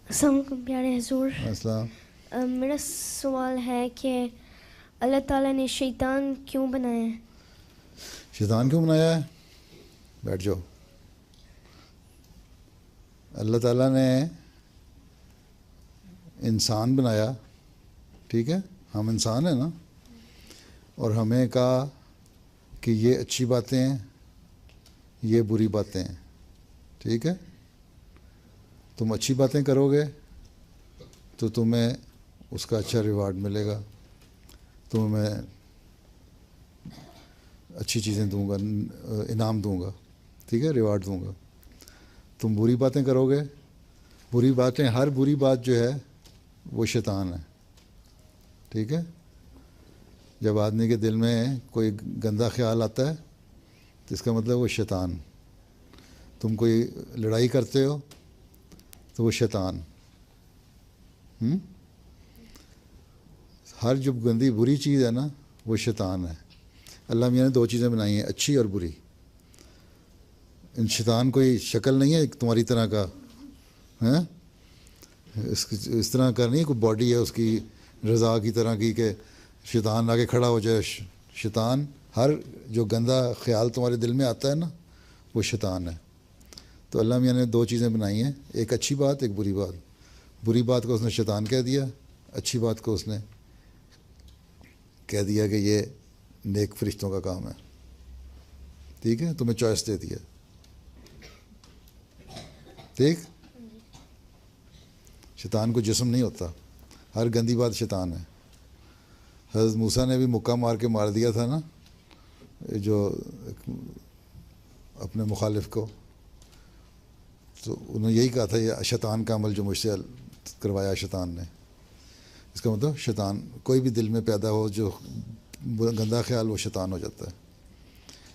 السلام علیکم پیارے حضور. السلام. میرا سوال ہے کہ اللہ تعالیٰ نے شیطان کیوں بنایا ہے؟ شیطان کیوں بنایا ہے؟ بیٹھ جاؤ. اللہ تعالیٰ نے انسان بنایا، ٹھیک ہے، ہم انسان ہیں نا، اور ہمیں کہا کہ یہ اچھی باتیں ہیں، یہ بری باتیں ہیں، ٹھیک ہے. تم اچھی باتیں کرو گے تو تمہیں اس کا اچھا ریوارڈ ملے گا، تمہیں اچھی چیزیں دوں گا، انعام دوں گا، ٹھیک ہے، ریوارڈ دوں گا. تم بری باتیں کرو گے، بری باتیں، ہر بری بات جو ہے وہ شیطان ہے، ٹھیک ہے. جب آدمی کے دل میں کوئی گندا خیال آتا ہے تو اس کا مطلب وہ شیطان. تم کوئی لڑائی کرتے ہو تو وہ شیطان. ہر جو گندی بری چیز ہے نا وہ شیطان ہے. اللہ میاں نے دو چیزیں بنائی ہیں، اچھی اور بری. ان شیطان کوئی شکل نہیں ہے تمہاری طرح کا، ہیں، اس طرح کا نہیں، کوئی باڈی ہے اس کی رضا کی طرح کی کہ شیطان آگے کھڑا ہو جائے. شیطان، ہر جو گندا خیال تمہارے دل میں آتا ہے نا وہ شیطان ہے. تو اللہ میاں نے دو چیزیں بنائی ہیں، ایک اچھی بات، ایک بری بات. بری بات کو اس نے شیطان کہہ دیا، اچھی بات کو اس نے کہہ دیا کہ یہ نیک فرشتوں کا کام ہے، ٹھیک ہے. تمہیں چوائس دے دیا، ٹھیک. شیطان کو جسم نہیں ہوتا، ہر گندی بات شیطان ہے. حضرت موسیٰ نے بھی مکہ مار کے مار دیا تھا نا جو اپنے مخالف کو، تو انہوں نے یہی کہا تھا یہ شیطان کا عمل جو مجھ سے کروایا شیطان نے. اس کا مطلب شیطان کوئی بھی دل میں پیدا ہو جو گندا خیال، وہ شیطان ہو جاتا ہے.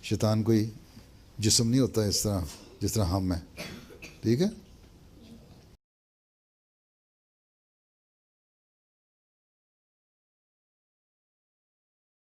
شیطان کوئی جسم نہیں ہوتا اس طرح جس طرح ہم ہیں، ٹھیک ہے.